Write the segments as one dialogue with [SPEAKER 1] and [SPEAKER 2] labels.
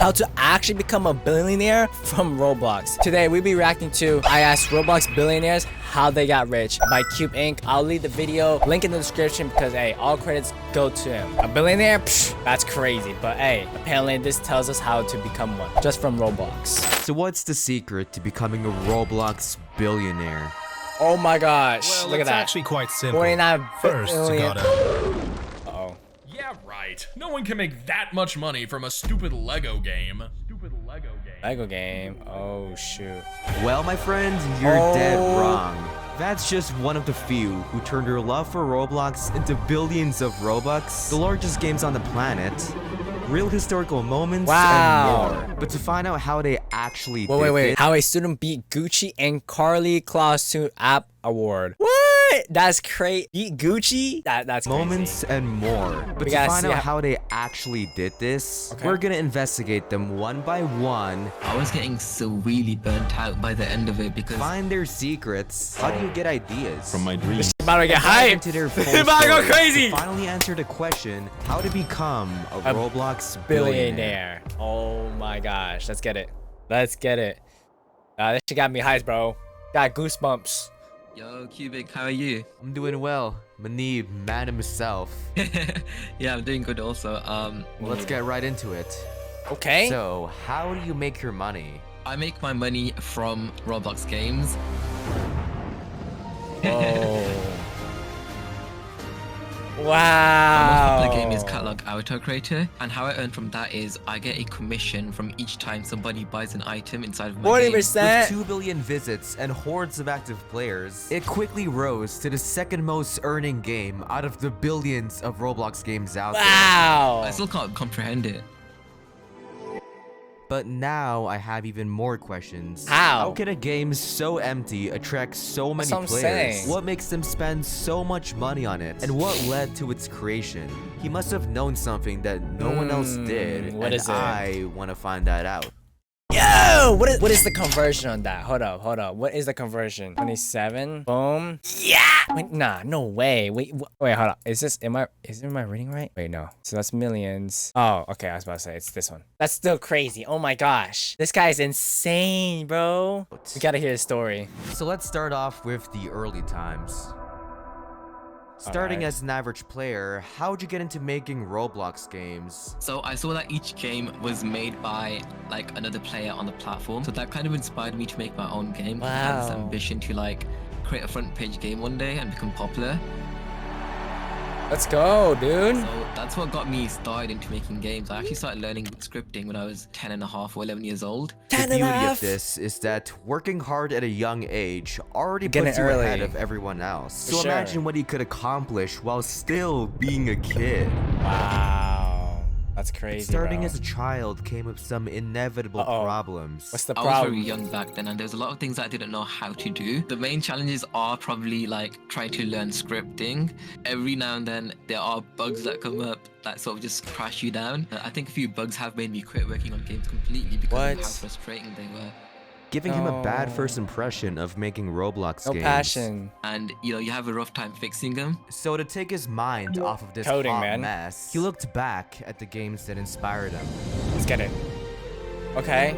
[SPEAKER 1] how to actually become a billionaire from Roblox. Today we'll be reacting to I asked Roblox Billionaires how they got rich by Cube Inc. I'll leave the video link in the description because hey, all credits go to him. A billionaire? Psh, that's crazy. But hey, apparently this tells us how to become one just from Roblox.
[SPEAKER 2] So what's the secret to becoming a Roblox billionaire?
[SPEAKER 1] Oh my gosh,
[SPEAKER 3] Well,
[SPEAKER 1] look at
[SPEAKER 3] it's
[SPEAKER 1] that.
[SPEAKER 3] actually quite simple.
[SPEAKER 1] 49
[SPEAKER 3] First, you
[SPEAKER 1] billion.
[SPEAKER 3] gotta...
[SPEAKER 1] Uh-oh.
[SPEAKER 4] Yeah, right. No one can make that much money from a stupid Lego game.
[SPEAKER 1] Lego game. Oh shoot.
[SPEAKER 2] Well, my friend, you're dead wrong. That's just one of the few who turned their love for Roblox into billions of Robux, the largest games on the planet, real historical moments,
[SPEAKER 1] Wow.
[SPEAKER 2] and more. But to find out how they actually
[SPEAKER 1] Wait.
[SPEAKER 2] did
[SPEAKER 1] How a student beat Gucci and Carly Claus to App Award. What? That's crazy. Beat Gucci? That's crazy.
[SPEAKER 2] moments and more. But to
[SPEAKER 1] gotta
[SPEAKER 2] find
[SPEAKER 1] see
[SPEAKER 2] out how they actually did this, we're gonna investigate them one by one,
[SPEAKER 5] I was getting so really burnt out by the end of it because
[SPEAKER 2] find their secrets. How do you get ideas?
[SPEAKER 6] From my dreams.
[SPEAKER 1] About to get
[SPEAKER 2] Dive
[SPEAKER 1] hyped.
[SPEAKER 2] into their full
[SPEAKER 1] It's about to go
[SPEAKER 2] story
[SPEAKER 1] crazy.
[SPEAKER 2] to finally answer the question, how to become a Roblox
[SPEAKER 1] Billionaire. Oh my gosh. Let's get it. Let's get it. This shit got me hyped, bro. Got goosebumps.
[SPEAKER 5] yo, Cubic, how are you?
[SPEAKER 2] I'm doing well. Manib, man himself.
[SPEAKER 5] Yeah, I'm doing good also.
[SPEAKER 2] Well, let's get right into it.
[SPEAKER 1] Okay.
[SPEAKER 2] So, how do you make your money?
[SPEAKER 5] I make my money from Roblox games.
[SPEAKER 1] Whoa.
[SPEAKER 5] My
[SPEAKER 1] Wow.
[SPEAKER 5] most popular game is Catalog Avatar Creator, and how I earn from that is I get a commission from each time somebody buys an item inside of my game.
[SPEAKER 1] 40%.
[SPEAKER 2] With 2 billion visits and hordes of active players, it quickly rose to the second most earning game out of the billions of Roblox games out there.
[SPEAKER 1] Wow.
[SPEAKER 5] I still can't comprehend it.
[SPEAKER 2] But now I have even more questions.
[SPEAKER 1] How?
[SPEAKER 2] can a game so empty attract so many
[SPEAKER 1] That's what I'm
[SPEAKER 2] players?
[SPEAKER 1] saying.
[SPEAKER 2] What makes them spend so much money on it? And what led to its creation? He must have known something that no one else did.
[SPEAKER 1] what
[SPEAKER 2] and
[SPEAKER 1] is it?
[SPEAKER 2] I want to find that out.
[SPEAKER 1] Yo, what is the conversion on that? Hold up. What is the conversion? 27. Boom. Yeah. Wait, nah, no way. Wait, hold up. Is my reading right? Wait, no. So that's millions. Oh, okay. I was about to say it's this one. That's still crazy. Oh my gosh. This guy is insane, bro. We gotta hear his story.
[SPEAKER 2] So let's start off with the early times. Starting as an average player, how'd you get into making Roblox games?
[SPEAKER 5] So I saw that each game was made by like another player on the platform. So that kind of inspired me to make my own game. I had this
[SPEAKER 1] Wow.
[SPEAKER 5] ambition to like create a front page game one day and become popular.
[SPEAKER 1] Let's go, dude.
[SPEAKER 5] So that's what got me started into making games. I actually started learning scripting when I was 10 and a half or 11 years old.
[SPEAKER 2] The beauty of this is that working hard at a young age already
[SPEAKER 1] Getting
[SPEAKER 2] puts you
[SPEAKER 1] early.
[SPEAKER 2] ahead of everyone else. So
[SPEAKER 1] sure.
[SPEAKER 2] imagine what he could accomplish while still being a kid.
[SPEAKER 1] Wow. That's crazy.
[SPEAKER 2] Starting
[SPEAKER 1] bro.
[SPEAKER 2] as a child came with some inevitable problems.
[SPEAKER 1] What's the
[SPEAKER 5] I was
[SPEAKER 1] problem?
[SPEAKER 5] very young back then and there was a lot of things that I didn't know how to do. The main challenges are probably like trying to learn scripting. Every now and then there are bugs that come up that sort of just crash you down. I think a few bugs have made me quit working on games completely because of how frustrating they were.
[SPEAKER 2] Giving him a bad
[SPEAKER 1] No.
[SPEAKER 2] first impression of making Roblox
[SPEAKER 1] No
[SPEAKER 2] games.
[SPEAKER 1] passion.
[SPEAKER 5] And you know, you have a rough time fixing them.
[SPEAKER 2] So to take his mind off of this
[SPEAKER 1] Coding,
[SPEAKER 2] hot
[SPEAKER 1] man.
[SPEAKER 2] mess, he looked back at the games that inspired him,
[SPEAKER 1] Let's get it. Okay.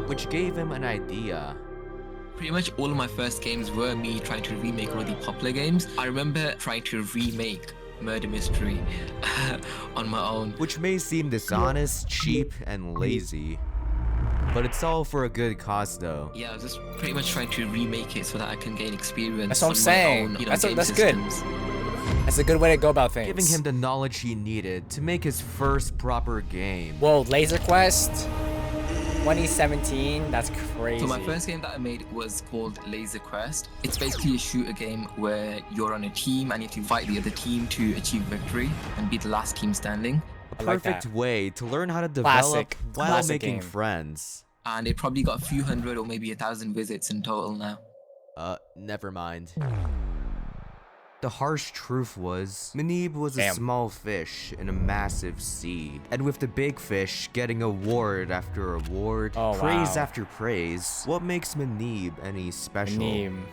[SPEAKER 2] which gave him an idea.
[SPEAKER 5] Pretty much all of my first games were me trying to remake really popular games. I remember trying to remake Murder Mystery on my own.
[SPEAKER 2] Which may seem dishonest, cheap, and lazy. But it's all for a good cause though.
[SPEAKER 5] Yeah, I was just pretty much trying to remake it so that I can gain experience.
[SPEAKER 1] That's what I'm
[SPEAKER 5] on my
[SPEAKER 1] saying.
[SPEAKER 5] own, you know,
[SPEAKER 1] That's
[SPEAKER 5] game
[SPEAKER 1] good.
[SPEAKER 5] systems.
[SPEAKER 1] That's a good way to go about things.
[SPEAKER 2] Giving him the knowledge he needed to make his first proper game.
[SPEAKER 1] Whoa, Laser Quest 2017. That's crazy.
[SPEAKER 5] So my first game that I made was called Laser Quest. It's basically a shooter game where you're on a team and you have to fight the other team to achieve victory and be the last team standing.
[SPEAKER 2] A
[SPEAKER 1] like
[SPEAKER 2] perfect
[SPEAKER 1] that.
[SPEAKER 2] way to learn how to develop while
[SPEAKER 1] Classic
[SPEAKER 2] making
[SPEAKER 1] game.
[SPEAKER 2] friends.
[SPEAKER 5] And it probably got a few hundred or maybe 1,000 visits in total now.
[SPEAKER 2] Never mind. The harsh truth was, Manib was a
[SPEAKER 1] Damn.
[SPEAKER 2] small fish in a massive sea. And with the big fish getting award after award,
[SPEAKER 1] Oh,
[SPEAKER 2] praise
[SPEAKER 1] wow.
[SPEAKER 2] after praise, what makes Manib any special?
[SPEAKER 1] Meme.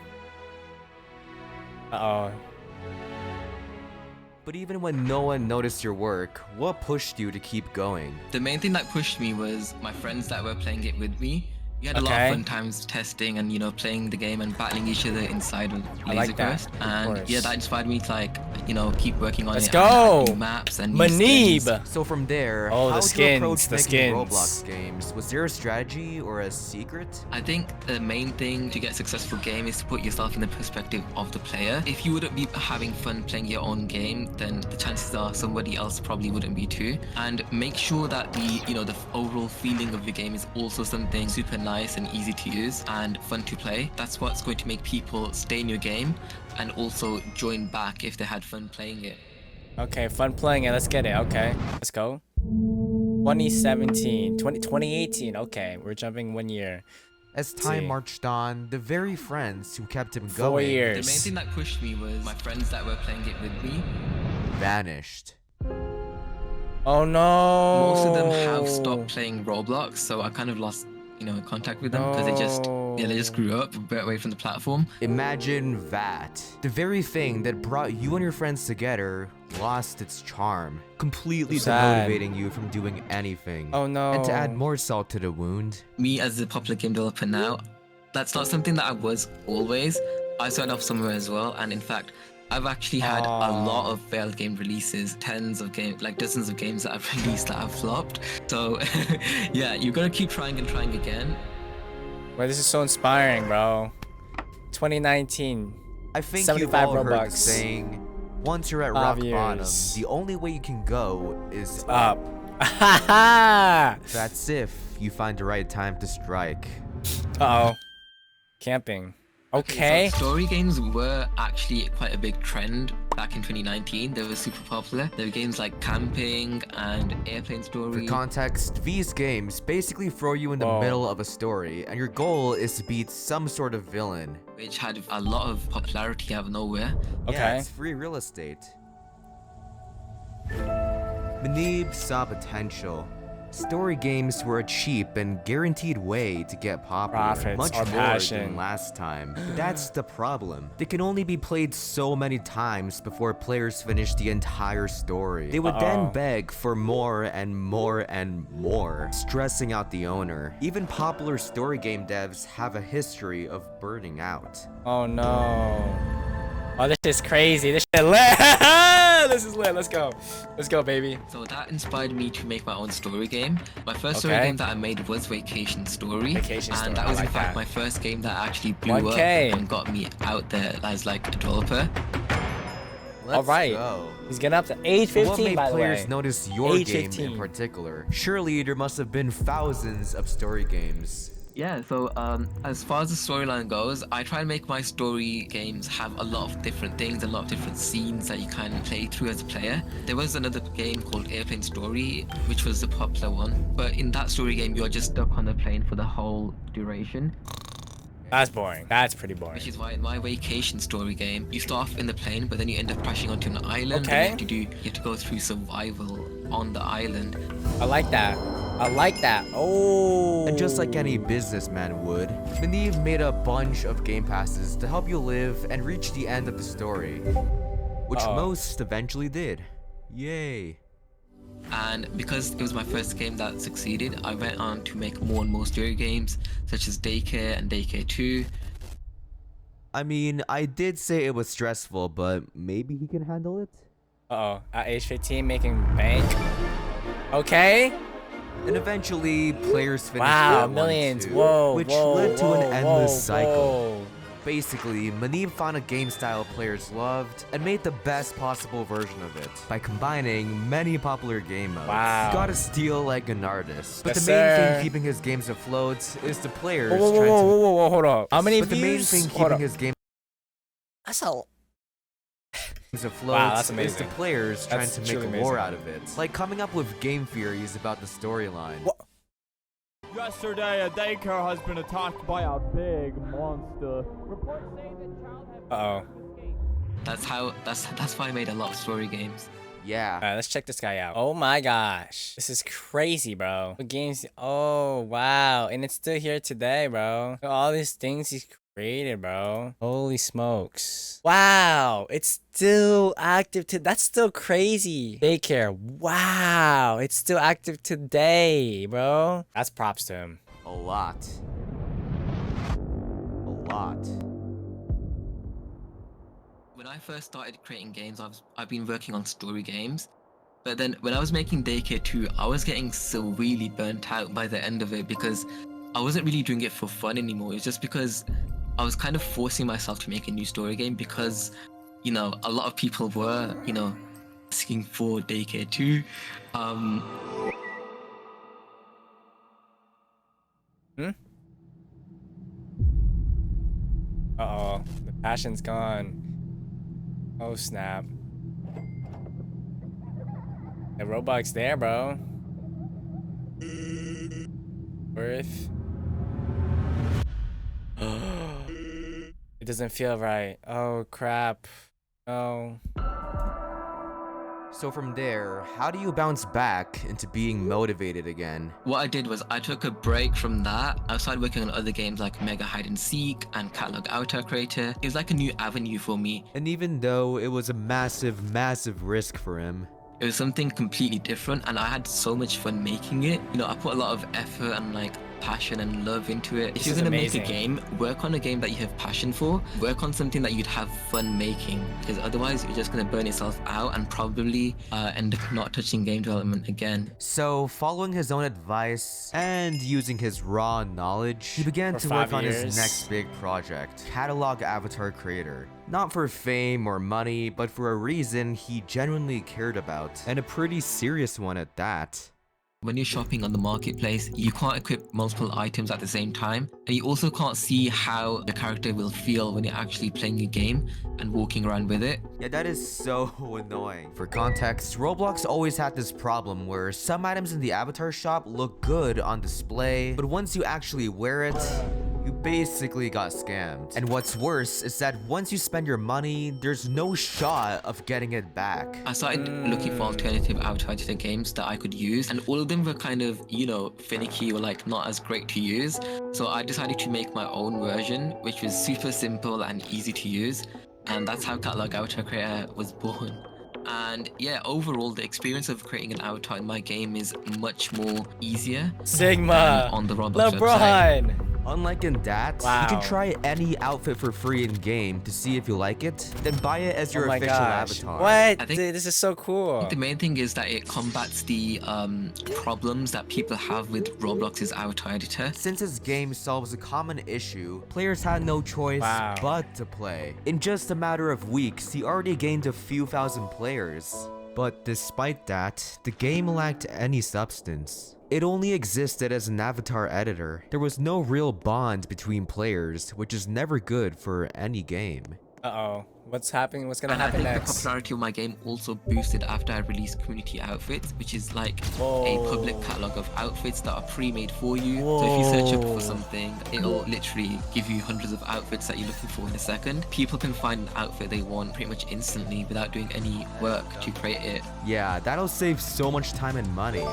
[SPEAKER 1] Uh-oh.
[SPEAKER 2] But But even when no one noticed your work, what pushed you to keep going?
[SPEAKER 5] The main thing that pushed me was my friends that were playing it with me. We had a lot of fun times testing and, you know, playing the game and battling each other inside of Laser Quest. And yeah, that inspired me to, like, you know, keep working on it.
[SPEAKER 1] Let's go!
[SPEAKER 5] And add new maps and new skins.
[SPEAKER 1] Manib!
[SPEAKER 2] So from there,
[SPEAKER 1] Oh,
[SPEAKER 2] how
[SPEAKER 1] the
[SPEAKER 2] did you approach
[SPEAKER 1] skins, the
[SPEAKER 2] making
[SPEAKER 1] skins.
[SPEAKER 2] Roblox games? Was there a strategy or a secret?
[SPEAKER 5] I think the main thing to get a successful game is to put yourself in the perspective of the player. If you wouldn't be having fun playing your own game, then the chances are somebody else probably wouldn't be too. And make sure that the, you know, the overall feeling of your game is also something super nice and easy to use and fun to play. That's what's going to make people stay in your game and also join back if they had fun playing it.
[SPEAKER 1] Okay, fun playing it. Let's get it. Okay, let's go. 2018. Okay, we're jumping 1 year.
[SPEAKER 2] As time marched on, the very friends who kept him
[SPEAKER 1] 4
[SPEAKER 2] going
[SPEAKER 1] years.
[SPEAKER 5] The main thing that pushed me was my friends that were playing it with me.
[SPEAKER 2] vanished.
[SPEAKER 1] Oh no!
[SPEAKER 5] Most of them have stopped playing Roblox, so I kind of lost, you know, contact with them because they just grew up a bit away from the platform.
[SPEAKER 2] Imagine that. The very thing that brought you and your friends together lost its charm, completely
[SPEAKER 1] Sad.
[SPEAKER 2] demotivating you from doing anything.
[SPEAKER 1] Oh no!
[SPEAKER 2] And to add more salt to the wound,
[SPEAKER 5] Me as a popular game developer now, that's not something that I was always. I started off somewhere as well, and in fact, I've actually had a lot of failed game releases, tens of games, like dozens of games that I've released that have flopped. So yeah, you gotta keep trying and trying again.
[SPEAKER 1] Well, this is so inspiring, bro. 2019.
[SPEAKER 2] I think
[SPEAKER 1] 75
[SPEAKER 2] you've all heard the
[SPEAKER 1] Robux.
[SPEAKER 2] saying, once you're at
[SPEAKER 1] 5
[SPEAKER 2] rock
[SPEAKER 1] years.
[SPEAKER 2] bottom, the only way you can go is
[SPEAKER 1] Up. Uh
[SPEAKER 2] That's if you find the right time to strike.
[SPEAKER 1] oh. Camping. Okay.
[SPEAKER 5] So story games were actually quite a big trend back in 2019. They were super popular. There were games like Camping and Airplane
[SPEAKER 2] For
[SPEAKER 5] Story.
[SPEAKER 2] context, these games basically throw you in the middle of a story, and your goal is to beat some sort of villain.
[SPEAKER 5] Which had a lot of popularity out of nowhere.
[SPEAKER 1] Okay.
[SPEAKER 2] Yeah, it's free real estate. Manib saw potential. Story games were a cheap and guaranteed way to get popular,
[SPEAKER 1] Profits
[SPEAKER 2] much
[SPEAKER 1] or
[SPEAKER 2] more
[SPEAKER 1] passion.
[SPEAKER 2] than last time. That's the problem. They can only be played so many times before players finish the entire story. They would then beg for more and more and more, stressing out the owner. Even popular story game devs have a history of burning out.
[SPEAKER 1] Oh no. Oh, this is crazy. This shit lit. This is lit. Let's go. Let's go, baby.
[SPEAKER 5] So that inspired me to make my own story game. My first story game that I made was Vacation Story.
[SPEAKER 1] Vacation Story,
[SPEAKER 5] And that
[SPEAKER 1] I
[SPEAKER 5] was in
[SPEAKER 1] like
[SPEAKER 5] fact
[SPEAKER 1] that.
[SPEAKER 5] my first game that actually blew up
[SPEAKER 1] 1K.
[SPEAKER 5] and got me out there as like a developer.
[SPEAKER 1] All right.
[SPEAKER 2] Go.
[SPEAKER 1] He's getting up to age 15,
[SPEAKER 2] What made
[SPEAKER 1] by the
[SPEAKER 2] players
[SPEAKER 1] way.
[SPEAKER 2] notice your
[SPEAKER 1] Age
[SPEAKER 2] game
[SPEAKER 1] 15.
[SPEAKER 2] in particular? Surely there must have been thousands of story games.
[SPEAKER 5] Yeah, so as far as the storyline goes, I try and make my story games have a lot of different things, a lot of different scenes that you can play through as a player. There was another game called Airplane Story, which was the popular one. But in that story game, you're just stuck on the plane for the whole duration.
[SPEAKER 1] That's boring. That's pretty boring.
[SPEAKER 5] Which is why in my Vacation Story game, you start off in the plane, but then you end up crashing onto an island.
[SPEAKER 1] Okay.
[SPEAKER 5] And you have to go through survival on the island.
[SPEAKER 1] I like that. I like that. Oh.
[SPEAKER 2] And just like any businessman would, Manib made a bunch of game passes to help you live and reach the end of the story. Which most eventually did. Yay.
[SPEAKER 5] And because it was my first game that succeeded, I went on to make more and more story games, such as Daycare and Daycare 2.
[SPEAKER 2] I mean, I did say it was stressful, but maybe he can handle it?
[SPEAKER 1] Uh-oh. At age 15, making bank. Okay.
[SPEAKER 2] And eventually, players finished
[SPEAKER 1] Wow,
[SPEAKER 2] that one
[SPEAKER 1] millions.
[SPEAKER 2] too,
[SPEAKER 1] Whoa,
[SPEAKER 2] which
[SPEAKER 1] whoa,
[SPEAKER 2] led to
[SPEAKER 1] whoa,
[SPEAKER 2] an endless
[SPEAKER 1] whoa,
[SPEAKER 2] cycle.
[SPEAKER 1] whoa.
[SPEAKER 2] Basically, Manib found a game style players loved and made the best possible version of it by combining many popular game modes.
[SPEAKER 1] Wow.
[SPEAKER 2] You gotta steal like an artist. But
[SPEAKER 1] Yes,
[SPEAKER 2] the main
[SPEAKER 1] sir.
[SPEAKER 2] thing keeping his games afloat is the players
[SPEAKER 1] Whoa, whoa, whoa,
[SPEAKER 2] trying
[SPEAKER 1] whoa,
[SPEAKER 2] to.
[SPEAKER 1] whoa, whoa, hold up. How many
[SPEAKER 2] But
[SPEAKER 1] views?
[SPEAKER 2] the main thing
[SPEAKER 1] Hold
[SPEAKER 2] keeping
[SPEAKER 1] up.
[SPEAKER 2] his games
[SPEAKER 1] That's a...
[SPEAKER 2] afloat
[SPEAKER 1] that's
[SPEAKER 2] is the
[SPEAKER 1] amazing.
[SPEAKER 2] players trying
[SPEAKER 1] That's
[SPEAKER 2] to make
[SPEAKER 1] truly
[SPEAKER 2] a lore
[SPEAKER 1] amazing.
[SPEAKER 2] out of it. Like coming up with game theories about the storyline.
[SPEAKER 1] What?
[SPEAKER 3] Yesterday, a daycare has been attacked by a big monster. Reports say the child had
[SPEAKER 1] Uh-oh.
[SPEAKER 3] escaped.
[SPEAKER 5] That's why I made a lot of story games.
[SPEAKER 2] Yeah.
[SPEAKER 1] Alright, let's check this guy out. Oh my gosh. This is crazy, bro. What games? Oh, wow. And it's still here today, bro. All these things he's Created, bro. Holy smokes. Wow, it's still active that's still crazy. Daycare. Wow, it's still active today, bro. That's props to him.
[SPEAKER 2] A lot. A lot.
[SPEAKER 5] When I first started creating games, I've been working on story games. But then when I was making Daycare 2, I was getting severely burnt out by the end of it because I wasn't really doing it for fun anymore. It's just because I was kind of forcing myself to make a new story game because, you know, a lot of people were, you know, asking for Daycare 2.
[SPEAKER 1] Uh-oh, the passion's gone. Oh, snap. The Roblox there, bro. Worth. It doesn't feel right. Oh, crap. Oh.
[SPEAKER 2] So from there, how do you bounce back into being motivated again?
[SPEAKER 5] What I did was I took a break from that. I started working on other games like Mega Hide and Seek and Catalog Avatar Creator. It was like a new avenue for me.
[SPEAKER 2] And even though it was a massive, massive risk for him,
[SPEAKER 5] it was something completely different and I had so much fun making it. You know, I put a lot of effort and like passion and love into it. If you're gonna make a game, work on a game that you have passion for. Work on something that you'd have fun making, because otherwise you're just gonna burn yourself out and probably end up not touching game development again.
[SPEAKER 2] So following his own advice and using his raw knowledge, he began to work on his next big project, Catalog Avatar Creator. Not for fame or money, but for a reason he genuinely cared about, and a pretty serious one at that.
[SPEAKER 5] When you're shopping on the marketplace, you can't equip multiple items at the same time, and you also can't see how the character will feel when you're actually playing a game and walking around with it.
[SPEAKER 2] Yeah, that is so annoying. For context, Roblox always had this problem where some items in the avatar shop look good on display, but once you actually wear it, you basically got scammed. And what's worse is that once you spend your money, there's no shot of getting it back.
[SPEAKER 5] I started looking for alternative avatar editor games that I could use, and all of them were kind of, you know, finicky or like not as great to use. So I decided to make my own version, which was super simple and easy to use. And that's how Catalog Avatar Creator was born. And yeah, overall, the experience of creating an avatar in my game is much more easier.
[SPEAKER 1] Sigma
[SPEAKER 5] on the Roblox
[SPEAKER 1] LeBron.
[SPEAKER 5] website.
[SPEAKER 2] Unlike in that, you can try any outfit for free in game to see if you like it, then buy it as your official avatar.
[SPEAKER 1] What? Dude, this is so cool.
[SPEAKER 5] The main thing is that it combats the problems that people have with Roblox's avatar editor.
[SPEAKER 2] Since his game solves a common issue, players had no choice but to play. In just a matter of weeks, he already gained a few thousand players. But despite that, the game lacked any substance. It only existed as an avatar editor. There was no real bond between players, which is never good for any game.
[SPEAKER 1] Uh-oh. What's happening? What's gonna happen next?
[SPEAKER 5] The popularity of my game also boosted after I released community outfits, which is like a public catalog of outfits that are pre-made for you. So if you search up for something, it'll literally give you hundreds of outfits that you're looking for in a second. People can find an outfit they want pretty much instantly without doing any work to create it.
[SPEAKER 2] Yeah, that'll save so much time and money.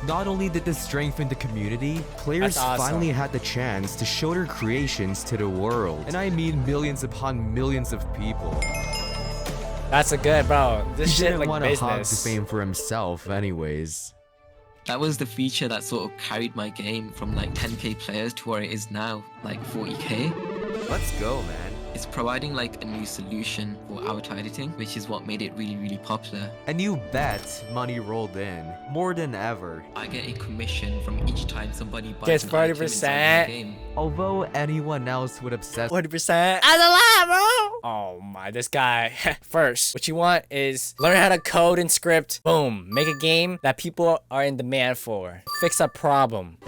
[SPEAKER 2] Not only did this strengthen the community, players finally had the chance to show their creations to the world. And I mean millions upon millions of people.
[SPEAKER 1] That's a good, bro. This shit like
[SPEAKER 2] want
[SPEAKER 1] business.
[SPEAKER 2] to hog the fame for himself anyways.
[SPEAKER 5] That was the feature that sort of carried my game from like 10k players to where it is now, like 40k.
[SPEAKER 2] Let's go, man.
[SPEAKER 5] It's providing like a new solution for avatar editing, which is what made it really, really popular.
[SPEAKER 2] And you bet money rolled in, more than ever.
[SPEAKER 5] I get a commission from each time somebody buys
[SPEAKER 1] Gets
[SPEAKER 5] an
[SPEAKER 1] 40%.
[SPEAKER 5] item inside the game.
[SPEAKER 2] Although anyone else would obsess
[SPEAKER 1] 40%. That's a lot, bro. Oh my, this guy. First, what you want is learn how to code and script. Boom. Make a game that people are in demand for. Fix a problem.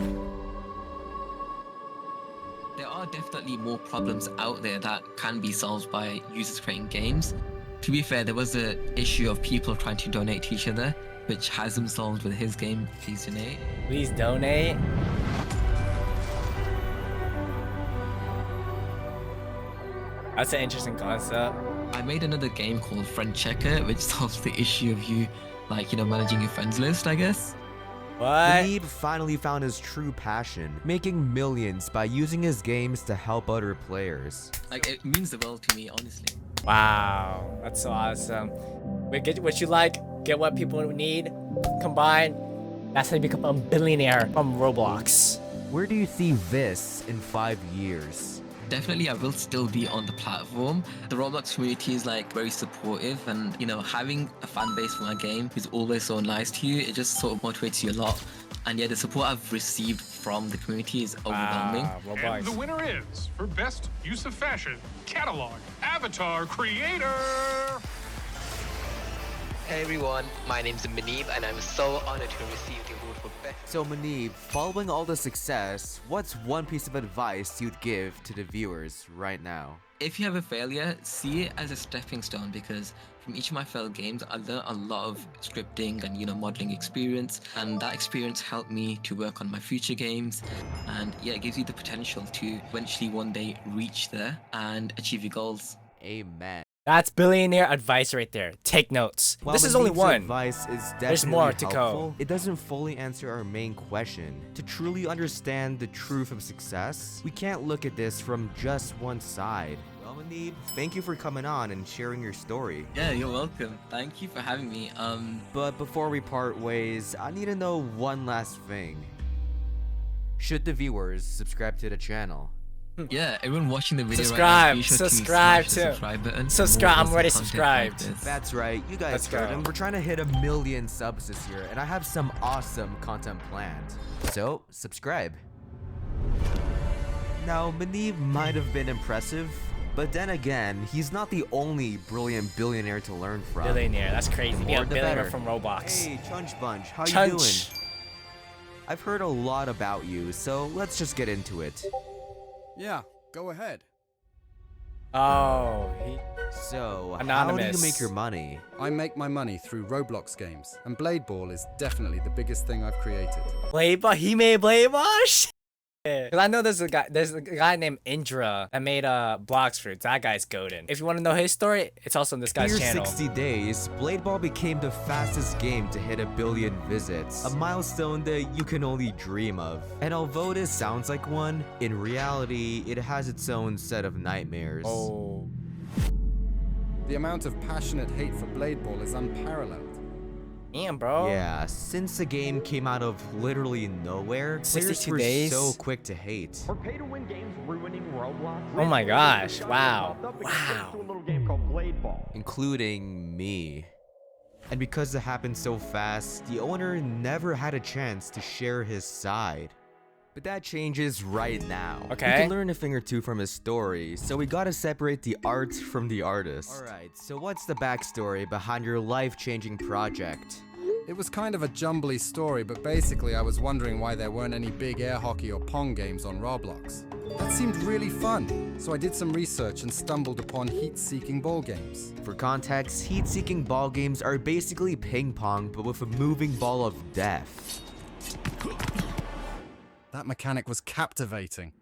[SPEAKER 5] There are definitely more problems out there that can be solved by users creating games. To be fair, there was an issue of people trying to donate to each other, which has been solved with his game, Please Donate.
[SPEAKER 1] Please donate. That's an interesting concept.
[SPEAKER 5] I made another game called Friend Checker, which solves the issue of you, like, you know, managing your friends list, I guess.
[SPEAKER 1] What?
[SPEAKER 2] Manib finally found his true passion, making millions by using his games to help other players.
[SPEAKER 5] Like, it means the world to me, honestly.
[SPEAKER 1] Wow, that's so awesome. Wait, get what you like, get what people need, combine. That's how you become a billionaire from Roblox.
[SPEAKER 2] Where do you see this in 5 years?
[SPEAKER 5] Definitely, I will still be on the platform. The Roblox community is like very supportive, and you know, having a fan base for my game who's always so nice to you, it just sort of motivates you a lot. And yeah, the support I've received from the community is overwhelming.
[SPEAKER 1] Wow,
[SPEAKER 6] And the winner is, for Best Use of Fashion, Catalog, Avatar Creator!
[SPEAKER 7] Hey everyone, my name's Manib and I'm so honored to receive the award for Best.
[SPEAKER 2] So Manib, following all the success, what's one piece of advice you'd give to the viewers right now?
[SPEAKER 5] If you have a failure, see it as a stepping stone, because from each of my failed games, I learned a lot of scripting and, you know, modeling experience, and that experience helped me to work on my future games. And yeah, it gives you the potential to eventually one day reach there and achieve your goals.
[SPEAKER 2] Amen.
[SPEAKER 1] That's billionaire advice right there. Take notes.
[SPEAKER 2] While
[SPEAKER 1] This is only
[SPEAKER 2] Manib's
[SPEAKER 1] one.
[SPEAKER 2] advice is definitely
[SPEAKER 1] There's more to
[SPEAKER 2] helpful,
[SPEAKER 1] go.
[SPEAKER 2] it doesn't fully answer our main question. To truly understand the truth of success, we can't look at this from just one side. Well, Manib, thank you for coming on and sharing your story.
[SPEAKER 5] Yeah, you're welcome. Thank you for having me.
[SPEAKER 2] But before we part ways, I need to know one last thing. Should the viewers subscribe to the channel?
[SPEAKER 5] Yeah, everyone watching the video
[SPEAKER 1] Subscribe,
[SPEAKER 5] right now, be sure
[SPEAKER 1] subscribe
[SPEAKER 5] to smash the
[SPEAKER 1] too.
[SPEAKER 5] subscribe button. for
[SPEAKER 1] Subscribe,
[SPEAKER 5] more
[SPEAKER 1] I'm already
[SPEAKER 5] awesome content like
[SPEAKER 1] subscribed.
[SPEAKER 5] this.
[SPEAKER 2] That's right, you guys
[SPEAKER 1] Let's
[SPEAKER 2] heard
[SPEAKER 1] go.
[SPEAKER 2] him. We're trying to hit 1 million subs this year, and I have some awesome content planned. So, subscribe. Now, Manib might have been impressive, but then again, he's not the only brilliant billionaire to learn from.
[SPEAKER 1] Billionaire, that's crazy.
[SPEAKER 2] The
[SPEAKER 1] Be
[SPEAKER 2] more
[SPEAKER 1] a
[SPEAKER 2] the
[SPEAKER 1] billionaire
[SPEAKER 2] better.
[SPEAKER 1] from Roblox.
[SPEAKER 2] Hey, Chunch Bunch, how you
[SPEAKER 1] Chunch.
[SPEAKER 2] doing? I've heard a lot about you, so let's just get into it.
[SPEAKER 8] Yeah, go ahead.
[SPEAKER 1] Oh,
[SPEAKER 2] So, how do
[SPEAKER 1] Anonymous.
[SPEAKER 2] you make your money?
[SPEAKER 8] I make my money through Roblox games, and Blade Ball is definitely the biggest thing I've created.
[SPEAKER 1] Blade Ball. He made Blade Ball. Shit. Cause I know there's a guy named Indra that made Blox Fruits. That guy's goated. If you want to know his story, it's also on this guy's
[SPEAKER 2] In
[SPEAKER 1] channel.
[SPEAKER 2] 60 days, Blade Ball became the fastest game to hit 1 billion visits, a milestone that you can only dream of. And although this sounds like one, in reality, it has its own set of nightmares.
[SPEAKER 1] Oh.
[SPEAKER 8] The amount of passionate hate for Blade Ball is unparalleled.
[SPEAKER 1] Damn, bro.
[SPEAKER 2] Yeah, since the game came out of literally nowhere, players
[SPEAKER 1] 62
[SPEAKER 2] were
[SPEAKER 1] days?
[SPEAKER 2] so quick to hate.
[SPEAKER 9] Are pay-to-win games ruining Roblox?
[SPEAKER 1] Oh my gosh, wow.
[SPEAKER 9] To a
[SPEAKER 1] Wow.
[SPEAKER 9] little game called Blade Ball.
[SPEAKER 2] Including me. And because it happened so fast, the owner never had a chance to share his side. But that changes right now.
[SPEAKER 1] Okay.
[SPEAKER 2] We can learn a thing or two from his story, so we gotta separate the art from the artist. Alright, so what's the backstory behind your life-changing project?
[SPEAKER 8] It was kind of a jumbly story, but basically I was wondering why there weren't any big air hockey or pong games on Roblox. That seemed really fun, so I did some research and stumbled upon heat-seeking ball games.
[SPEAKER 2] For context, heat-seeking ball games are basically ping pong, but with a moving ball of death.
[SPEAKER 8] That mechanic was captivating.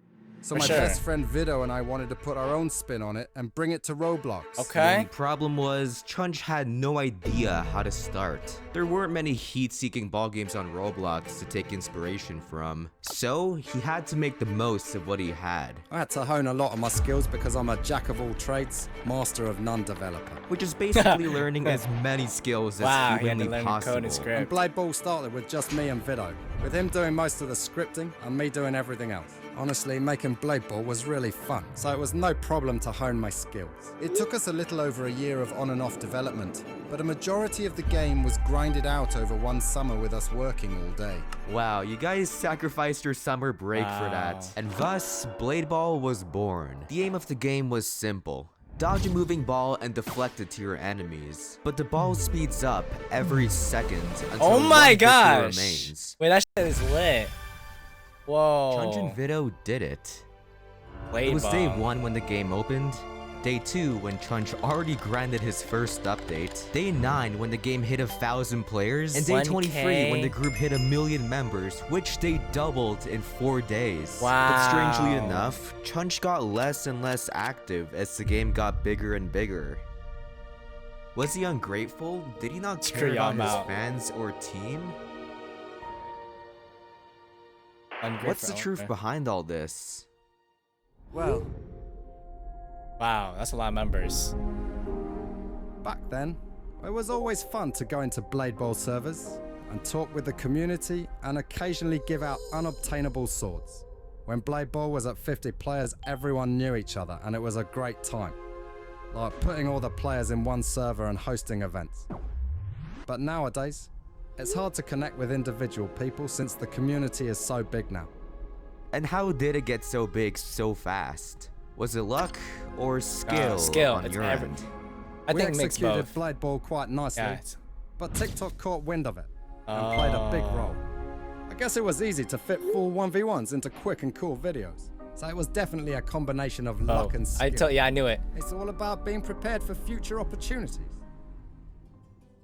[SPEAKER 8] So
[SPEAKER 1] For
[SPEAKER 8] my
[SPEAKER 1] sure.
[SPEAKER 8] best friend Vido and I wanted to put our own spin on it and bring it to Roblox.
[SPEAKER 2] The
[SPEAKER 1] Okay.
[SPEAKER 2] only problem was, Chunch had no idea how to start. There weren't many heat-seeking ball games on Roblox to take inspiration from, so he had to make the most of what he had,
[SPEAKER 8] I had to hone a lot of my skills because I'm a jack of all trades, master of none developer.
[SPEAKER 2] which is basically learning as many skills as
[SPEAKER 1] Wow, he had to
[SPEAKER 2] humanly
[SPEAKER 1] learn
[SPEAKER 2] possible.
[SPEAKER 1] code and
[SPEAKER 8] And
[SPEAKER 1] script.
[SPEAKER 8] Blade Ball started with just me and Vido, with him doing most of the scripting and me doing everything else. Honestly, making Blade Ball was really fun, so it was no problem to hone my skills. It took us a little over a year of on and off development, but a majority of the game was grinded out over one summer with us working all day.
[SPEAKER 2] Wow, you guys sacrificed your summer break for that.
[SPEAKER 1] Wow.
[SPEAKER 2] And thus, Blade Ball was born. The aim of the game was simple. Dodge a moving ball and deflect it to your enemies. But the ball speeds up every second until
[SPEAKER 1] Oh
[SPEAKER 2] one
[SPEAKER 1] my
[SPEAKER 2] victor
[SPEAKER 1] gosh.
[SPEAKER 2] remains.
[SPEAKER 1] Wait, that shit is lit. Whoa.
[SPEAKER 2] Chunch and Vido did it.
[SPEAKER 1] Blade
[SPEAKER 2] It was day
[SPEAKER 1] Ball.
[SPEAKER 2] 1 when the game opened, day 2 when Chunch already grinded his first update, day 9 when the game hit 1,000 players, and day
[SPEAKER 1] 1K.
[SPEAKER 2] 23 when the group hit 1 million members, which they doubled in 4 days.
[SPEAKER 1] Wow.
[SPEAKER 2] But strangely enough, Chunch got less and less active as the game got bigger and bigger. Was he ungrateful? Did he not
[SPEAKER 1] Screw
[SPEAKER 2] care
[SPEAKER 1] y'all,
[SPEAKER 2] about his
[SPEAKER 1] I'm out.
[SPEAKER 2] fans or team? What's the truth
[SPEAKER 1] okay.
[SPEAKER 2] behind all this?
[SPEAKER 8] Well,
[SPEAKER 1] Wow, that's a lot of members.
[SPEAKER 8] back then, it was always fun to go into Blade Bowl servers and talk with the community and occasionally give out unobtainable swords. When Blade Bowl was at 50 players, everyone knew each other and it was a great time. Like putting all the players in one server and hosting events. But nowadays, it's hard to connect with individual people since the community is so big now.
[SPEAKER 2] And how did it get so big so fast? Was it luck or skill,
[SPEAKER 1] skill.
[SPEAKER 2] on
[SPEAKER 1] It's
[SPEAKER 2] your
[SPEAKER 1] every-
[SPEAKER 2] end?
[SPEAKER 1] I
[SPEAKER 8] We
[SPEAKER 1] think mix
[SPEAKER 8] executed
[SPEAKER 1] both.
[SPEAKER 8] Blade Bowl quite nicely,
[SPEAKER 1] Yeah, it's-
[SPEAKER 8] but TikTok caught wind of it and played a big role. I guess it was easy to fit full 1v1s into quick and cool videos. So it was definitely a combination of luck and skill.
[SPEAKER 1] Yeah, I knew it.
[SPEAKER 8] It's all about being prepared for future opportunities.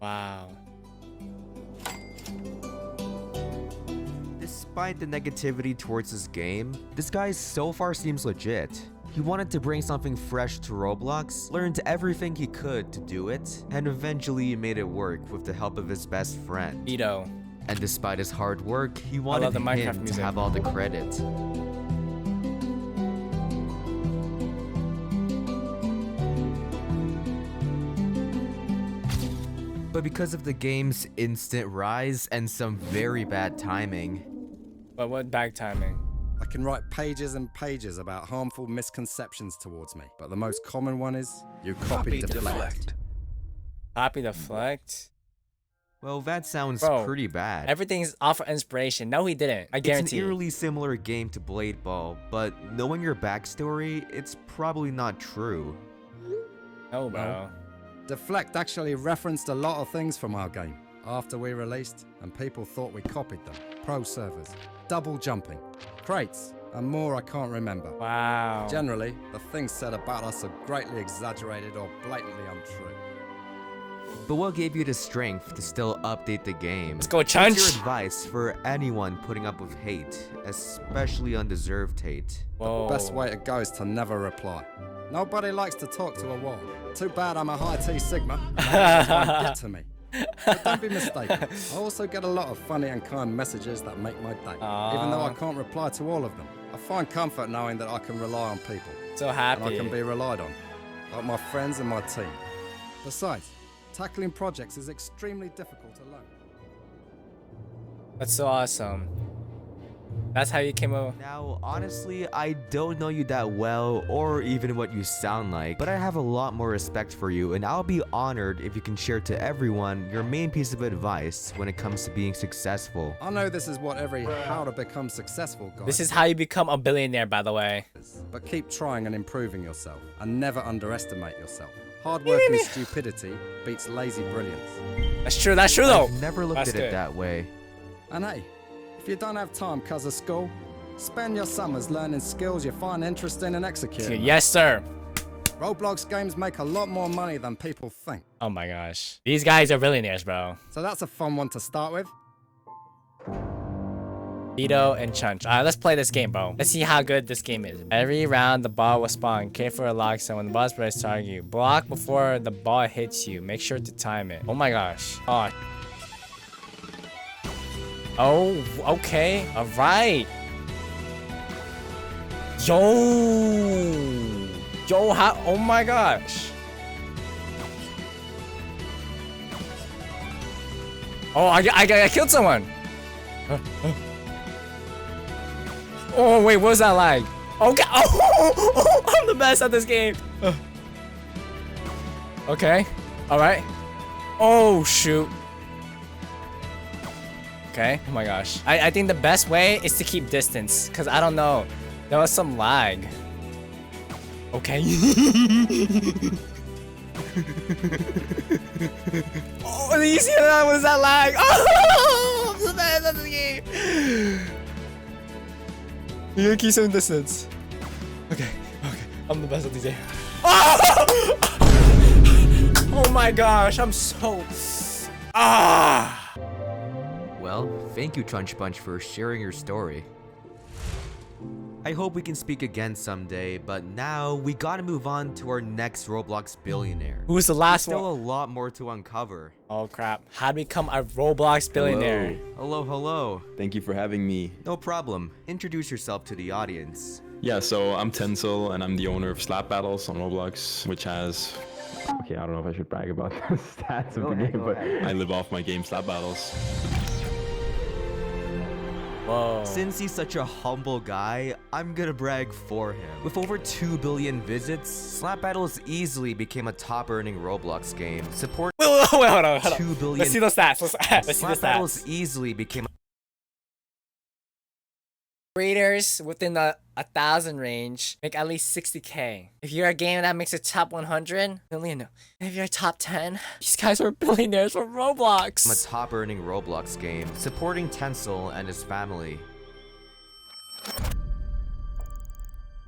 [SPEAKER 1] Wow.
[SPEAKER 2] Despite the negativity towards this game, this guy so far seems legit. He wanted to bring something fresh to Roblox, learned everything he could to do it, and eventually made it work with the help of his best friend.
[SPEAKER 1] Ito.
[SPEAKER 2] And despite his hard work, he wanted
[SPEAKER 1] the Minecraft
[SPEAKER 2] him to
[SPEAKER 1] music.
[SPEAKER 2] have all the credit. But because of the game's instant rise and some very bad timing,
[SPEAKER 1] But what bad timing?
[SPEAKER 8] I can write pages and pages about harmful misconceptions towards me, but the most common one is you copy deflect.
[SPEAKER 1] Copy deflect?
[SPEAKER 2] well, that sounds
[SPEAKER 1] Bro,
[SPEAKER 2] pretty bad.
[SPEAKER 1] Everything's off of inspiration. No, he didn't. I
[SPEAKER 2] It's
[SPEAKER 1] guarantee.
[SPEAKER 2] an eerily similar game to Blade Ball, but knowing your backstory, it's probably not true.
[SPEAKER 1] No, bro.
[SPEAKER 8] Deflect actually referenced a lot of things from our game after we released, and people thought we copied them. Pro servers, double jumping, crates, and more I can't remember.
[SPEAKER 1] Wow.
[SPEAKER 8] Generally, the things said about us are greatly exaggerated or blatantly untrue.
[SPEAKER 2] But what gave you the strength to still update the game?
[SPEAKER 1] Let's go,
[SPEAKER 2] What's your
[SPEAKER 1] Chunch.
[SPEAKER 2] advice for anyone putting up with hate, especially undeserved hate?
[SPEAKER 1] Whoa.
[SPEAKER 8] Best way to go is to never reply. Nobody likes to talk to a wall. Too bad I'm a high T Sigma. That won't get to me. But don't be mistaken. I also get a lot of funny and kind messages that make my day. Even though I can't reply to all of them, I find comfort knowing that I can rely on people.
[SPEAKER 1] So
[SPEAKER 8] And
[SPEAKER 1] happy.
[SPEAKER 8] I can be relied on, like my friends and my team. Besides, tackling projects is extremely difficult alone.
[SPEAKER 1] That's so awesome. That's how you came up.
[SPEAKER 2] Now, honestly, I don't know you that well or even what you sound like, but I have a lot more respect for you, and I'll be honored if you can share to everyone your main piece of advice when it comes to being successful.
[SPEAKER 8] I know this is what every how to become successful guy
[SPEAKER 1] This is how you become a billionaire, by the way.
[SPEAKER 8] is, but keep trying and improving yourself, and never underestimate yourself. Hard work and stupidity beats lazy brilliance.
[SPEAKER 1] That's true. That's true, though.
[SPEAKER 2] I've never looked
[SPEAKER 1] That's
[SPEAKER 2] at it
[SPEAKER 1] good.
[SPEAKER 2] that way.
[SPEAKER 8] And hey, if you don't have time because of school, spend your summers learning skills you find interesting and executing.
[SPEAKER 1] Yes, sir.
[SPEAKER 8] Roblox games make a lot more money than people think.
[SPEAKER 1] Oh my gosh. These guys are billionaires, bro.
[SPEAKER 8] So that's a fun one to start with.
[SPEAKER 1] Ito and Chunch. Alright, let's play this game, bro. Let's see how good this game is. Every round, the ball will spawn. Careful to lock so when the ball spreads target you. Block before the ball hits you. Make sure to time it. Oh my gosh. Oh, okay. Alright. Yo, how? Oh my gosh. Oh, I killed someone. Oh wait, what was that like? Okay. Oh, I'm the best at this game. Okay. All right. Oh shoot. Okay. Oh my gosh. I think the best way is to keep distance, cause I don't know. There was some lag. Okay. Oh, you see that? What is that lag? Oh, I'm the best at this game. You gotta keep some distance. Okay. I'm the best at this game. Oh! Oh my gosh, I'm so.
[SPEAKER 2] Well, thank you, Trunch Bunch, for sharing your story. I hope we can speak again someday, but now we gotta move on to our next Roblox billionaire.
[SPEAKER 1] Who's the last
[SPEAKER 2] There's still
[SPEAKER 1] one?
[SPEAKER 2] a lot more to uncover.
[SPEAKER 1] Oh crap. How to become a Roblox billionaire?
[SPEAKER 2] Hello, hello.
[SPEAKER 10] Thank you for having me.
[SPEAKER 2] No problem. Introduce yourself to the audience.
[SPEAKER 10] Yeah, so I'm Tencel, and I'm the owner of Slap Battles on Roblox, which has... Okay, I don't know if I should brag about the stats of the game, but I live off my game Slap Battles.
[SPEAKER 1] Whoa.
[SPEAKER 2] Since he's such a humble guy, I'm gonna brag for him. With over 2 billion visits, Slap Battles easily became a top-earning Roblox game. Support
[SPEAKER 1] Wait, hold on.
[SPEAKER 2] 2 billion.
[SPEAKER 1] Let's see those stats. Let's see the
[SPEAKER 2] Slap Battles
[SPEAKER 1] stats.
[SPEAKER 2] easily became
[SPEAKER 1] Creators within the 1,000 range make at least 60K. If you're a game that makes a top 100 million, if you're a top 10, these guys are billionaires from Roblox.
[SPEAKER 2] a top-earning Roblox game, supporting Tencel and his family.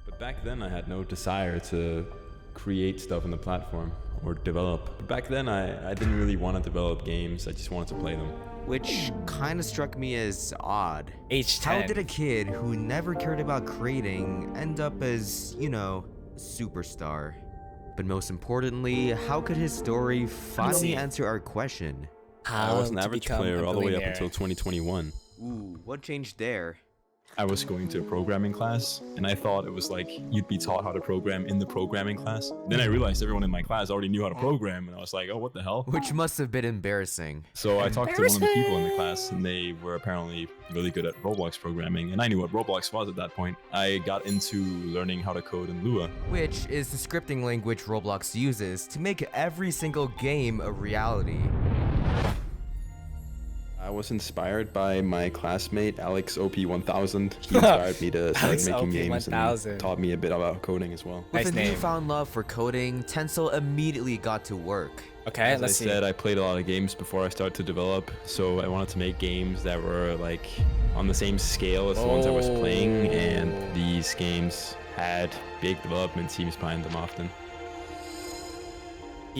[SPEAKER 10] But back then, I had no desire to create stuff on the platform or develop. But back then, I didn't really want to develop games. I just wanted to play them.
[SPEAKER 2] Which kinda struck me as odd.
[SPEAKER 1] H10.
[SPEAKER 2] How did a kid who never cared about creating end up as, you know, a superstar? But most importantly, how could his story finally answer our question?
[SPEAKER 10] I was an
[SPEAKER 1] to
[SPEAKER 10] average
[SPEAKER 1] become
[SPEAKER 10] player
[SPEAKER 1] a
[SPEAKER 10] all the way up
[SPEAKER 1] billionaire.
[SPEAKER 10] until 2021.
[SPEAKER 2] Ooh, what changed there?
[SPEAKER 10] I was going to a programming class, and I thought it was like you'd be taught how to program in the programming class. Then I realized everyone in my class already knew how to program, and I was like, oh, what the hell?
[SPEAKER 2] Which must have been embarrassing.
[SPEAKER 10] So I talked to one of the people in the class, and they were apparently really good at Roblox programming, and I knew what Roblox was at that point. I got into learning how to code in Lua.
[SPEAKER 2] Which is the scripting language Roblox uses to make every single game a reality.
[SPEAKER 10] I was inspired by my classmate, Alex OP1000. He inspired me to start
[SPEAKER 1] Alex
[SPEAKER 10] making games
[SPEAKER 1] OP1000.
[SPEAKER 10] and taught me a bit about coding as well.
[SPEAKER 2] With
[SPEAKER 1] Nice
[SPEAKER 2] a
[SPEAKER 1] name.
[SPEAKER 2] newfound love for coding, Tencel immediately got to work.
[SPEAKER 1] Okay,
[SPEAKER 10] As I
[SPEAKER 1] let's see.
[SPEAKER 10] said, I played a lot of games before I started to develop, so I wanted to make games that were like on the same scale as the ones I was playing, and these games had big development teams behind them often.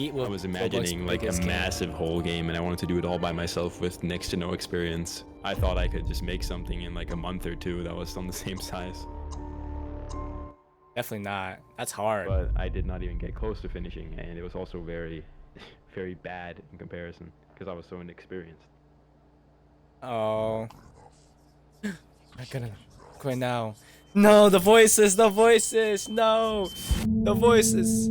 [SPEAKER 10] I was imagining like a massive whole game, and I wanted to do it all by myself with next to no experience. I thought I could just make something in like a month or two that was on the same size.
[SPEAKER 1] Definitely not. That's hard.
[SPEAKER 10] But I did not even get close to finishing, and it was also very, very bad in comparison because I was so inexperienced.
[SPEAKER 1] Oh. I'm gonna quit now. No, the voices, no. The voices.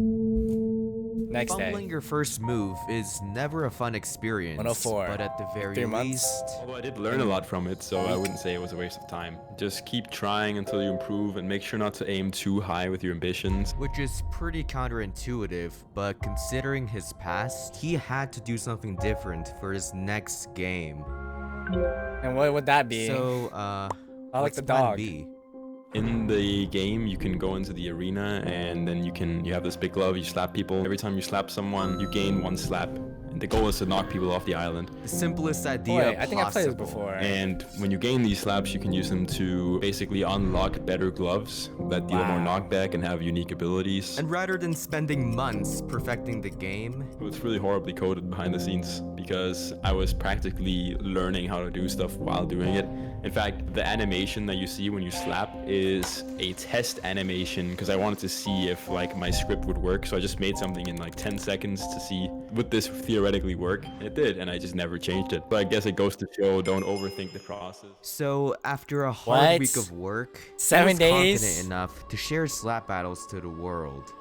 [SPEAKER 1] Next
[SPEAKER 2] Fumbling
[SPEAKER 1] day.
[SPEAKER 2] your first move is never a fun experience,
[SPEAKER 1] 104.
[SPEAKER 2] but at the very
[SPEAKER 1] 3 months.
[SPEAKER 2] least,
[SPEAKER 10] Although I did learn a lot from it, so I wouldn't say it was a waste of time. Just keep trying until you improve, and make sure not to aim too high with your ambitions.
[SPEAKER 2] which is pretty counterintuitive, but considering his past, he had to do something different for his next game.
[SPEAKER 1] And what would that be?
[SPEAKER 2] So,
[SPEAKER 1] I like
[SPEAKER 2] what's
[SPEAKER 1] the
[SPEAKER 2] plan
[SPEAKER 1] dog.
[SPEAKER 2] B?
[SPEAKER 10] In the game, you can go into the arena, and then you have this big glove, you slap people. Every time you slap someone, you gain 1 slap. And the goal is to knock people off the island.
[SPEAKER 2] The simplest idea
[SPEAKER 1] Wait, I think I played this
[SPEAKER 2] possible.
[SPEAKER 1] before.
[SPEAKER 10] And when you gain these slaps, you can use them to basically unlock better gloves that deal more knockback and have unique abilities.
[SPEAKER 2] And rather than spending months perfecting the game,
[SPEAKER 10] It's really horribly coded behind the scenes because I was practically learning how to do stuff while doing it. In fact, the animation that you see when you slap is a test animation because I wanted to see if like my script would work. So I just made something in like 10 seconds to see would this theoretically work. And it did, and I just never changed it. So I guess it goes to show, don't overthink the process.
[SPEAKER 2] so after a hard
[SPEAKER 1] What?
[SPEAKER 2] week of work,
[SPEAKER 1] 7
[SPEAKER 2] he was
[SPEAKER 1] days?
[SPEAKER 2] confident enough to share slap battles to the world.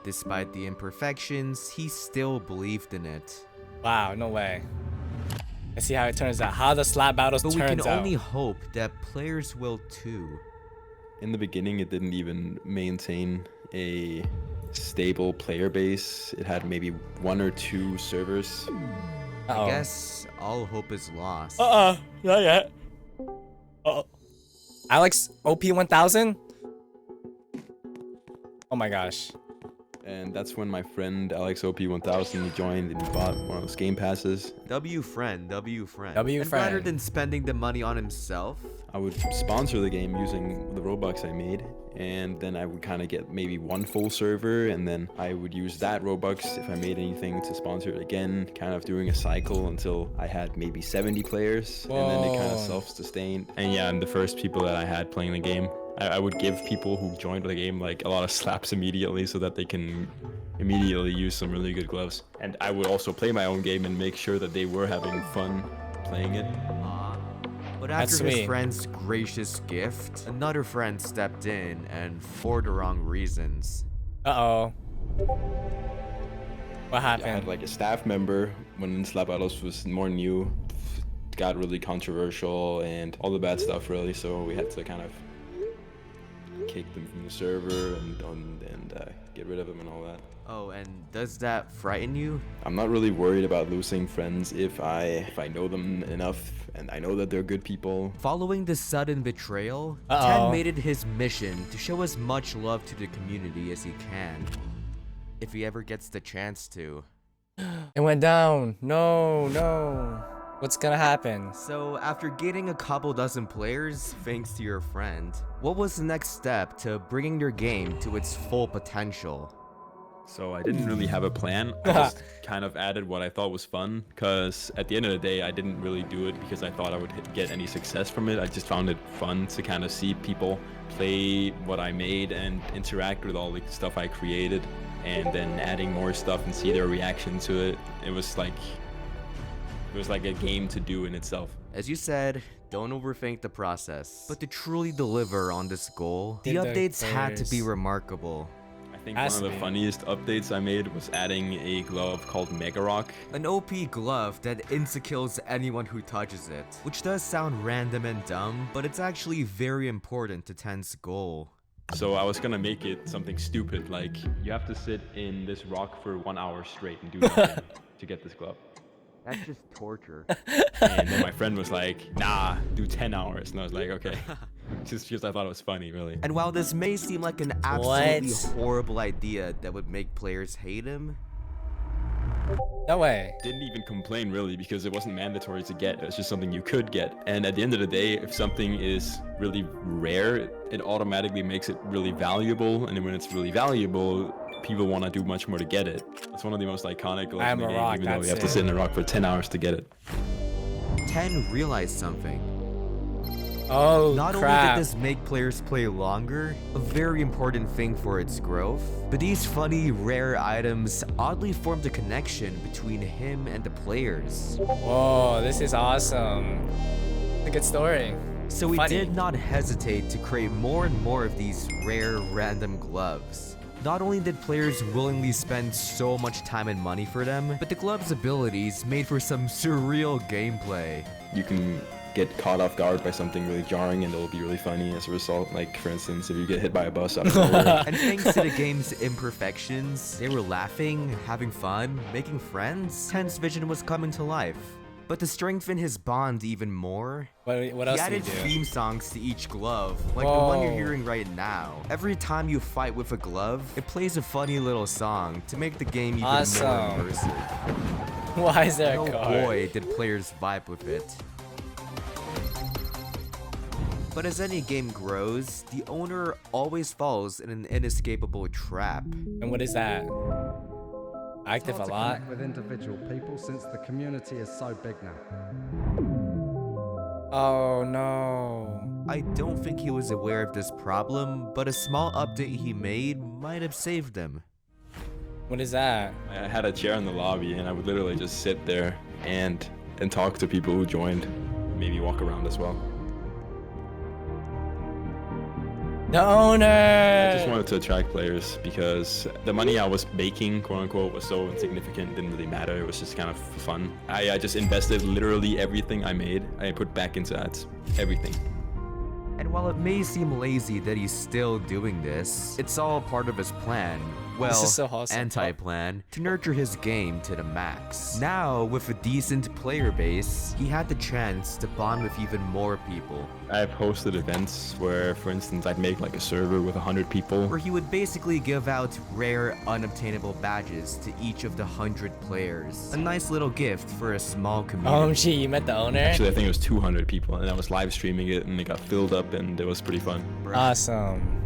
[SPEAKER 2] Despite the imperfections, he still believed in it.
[SPEAKER 1] Wow, no way. Let's see how it turns out. How the slap battles
[SPEAKER 2] But we
[SPEAKER 1] turns
[SPEAKER 2] can
[SPEAKER 1] out.
[SPEAKER 2] only hope that players will too.
[SPEAKER 10] In the beginning, it didn't even maintain a stable player base. It had maybe 1 or 2 servers.
[SPEAKER 1] Uh-oh.
[SPEAKER 2] I guess all hope is lost.
[SPEAKER 1] Not yet. Uh-oh. Alex OP1000? Oh my gosh.
[SPEAKER 10] And that's when my friend Alex OP1000 he joined, and he bought one of those game passes.
[SPEAKER 2] W friend.
[SPEAKER 1] W
[SPEAKER 2] And rather
[SPEAKER 1] friend.
[SPEAKER 2] than spending the money on himself,
[SPEAKER 10] I would sponsor the game using the Robux I made, and then I would kind of get maybe 1 full server, and then I would use that Robux if I made anything to sponsor it again, kind of doing a cycle until I had maybe 70 players, and then it kind of
[SPEAKER 1] Whoa.
[SPEAKER 10] self-sustained. And yeah, I'm the first people that I had playing the game. I would give people who joined the game like a lot of slaps immediately so that they can immediately use some really good gloves. And I would also play my own game and make sure that they were having fun playing it.
[SPEAKER 2] But after his friend's gracious gift, another friend stepped in, and for the wrong reasons.
[SPEAKER 1] Uh-oh. What happened?
[SPEAKER 10] I had like a staff member when Slap Battles was more new, got really controversial and all the bad stuff really, so we had to kind of kick them from the server and get rid of them and all that.
[SPEAKER 2] Oh, and does that frighten you?
[SPEAKER 10] I'm not really worried about losing friends if I know them enough and I know that they're good people.
[SPEAKER 2] Following the sudden betrayal, Ten made it his mission to show as much love to the community as he can, if he ever gets the chance to.
[SPEAKER 1] It went down. No. What's gonna happen?
[SPEAKER 2] So, after getting a couple dozen players, thanks to your friend, what was the next step to bringing your game to its full potential?
[SPEAKER 10] So I didn't really have a plan. I just kind of added what I thought was fun, because at the end of the day, I didn't really do it because I thought I would get any success from it. I just found it fun to kind of see people play what I made and interact with all the stuff I created, and then adding more stuff and see their reaction to it. It was like a game to do in itself.
[SPEAKER 2] As you said, don't overthink the process. But to truly deliver on this goal, the updates had to be remarkable.
[SPEAKER 10] I think one of the funniest updates I made was adding a glove called Mega Rock.
[SPEAKER 2] An OP glove that insta-kills anyone who touches it. Which does sound random and dumb, but it's actually very important to Ten's goal.
[SPEAKER 10] So I was gonna make it something stupid, like you have to sit in this rock for 1 hour straight and do nothing to get this glove.
[SPEAKER 2] That's just torture.
[SPEAKER 10] And then my friend was like, nah, do 10 hours. And I was like, okay. Just because I thought it was funny, really.
[SPEAKER 2] And while this may seem like an absolutely horrible idea that would make players hate him,
[SPEAKER 1] no way.
[SPEAKER 10] Didn't even complain, really, because it wasn't mandatory to get. It's just something you could get. And at the end of the day, if something is really rare, it automatically makes it really valuable. And then when it's really valuable, people want to do much more to get it. It's one of the most iconic gloves in the game, even though you have to sit in a rock for 10 hours to get it.
[SPEAKER 2] Ten realized something.
[SPEAKER 1] Oh,
[SPEAKER 2] Not only did this make players play longer, a very important thing for its growth, but these funny, rare items oddly formed a connection between him and the players.
[SPEAKER 1] Whoa, this is awesome. It's a good story.
[SPEAKER 2] So he did not hesitate to create more and more of these rare, random gloves. Not only did players willingly spend so much time and money for them, but the glove's abilities made for some surreal gameplay.
[SPEAKER 10] You can get caught off guard by something really jarring and it'll be really funny as a result. Like, for instance, if you get hit by a bus out of nowhere.
[SPEAKER 2] And thanks to the game's imperfections, they were laughing, having fun, making friends. Ten's vision was coming to life. But to strengthen his bond even more,
[SPEAKER 1] what else
[SPEAKER 2] he added theme songs to each glove, like the one you're hearing right now. Every time you fight with a glove, it plays a funny little song to make the game even more immersive.
[SPEAKER 1] Why is there a card?
[SPEAKER 2] Oh boy, did players vibe with it. But as any game grows, the owner always falls in an inescapable trap.
[SPEAKER 1] And what is that? Active a lot?
[SPEAKER 8] With individual people since the community is so big now.
[SPEAKER 1] Oh no.
[SPEAKER 2] I don't think he was aware of this problem, but a small update he made might have saved him.
[SPEAKER 1] What is that?
[SPEAKER 10] I had a chair in the lobby and I would literally just sit there and talk to people who joined. Maybe walk around as well.
[SPEAKER 1] The owner!
[SPEAKER 10] I just wanted to attract players because the money I was making, quote unquote, was so insignificant, it didn't really matter. It was just kind of fun. I just invested literally everything I made. I put back into ads. Everything.
[SPEAKER 2] And while it may seem lazy that he's still doing this, it's all part of his plan. Well,
[SPEAKER 1] this is so awesome.
[SPEAKER 2] Anti-plan, to nurture his game to the max. Now, with a decent player base, he had the chance to bond with even more people.
[SPEAKER 10] I've hosted events where, for instance, I'd make like a server with 100 people.
[SPEAKER 2] Where he would basically give out rare, unobtainable badges to each of the 100 players. A nice little gift for a small community.
[SPEAKER 1] Oh gee, you met the owner?
[SPEAKER 10] Actually, I think it was 200 people, and I was live streaming it, and it got filled up, and it was pretty fun.
[SPEAKER 1] Awesome.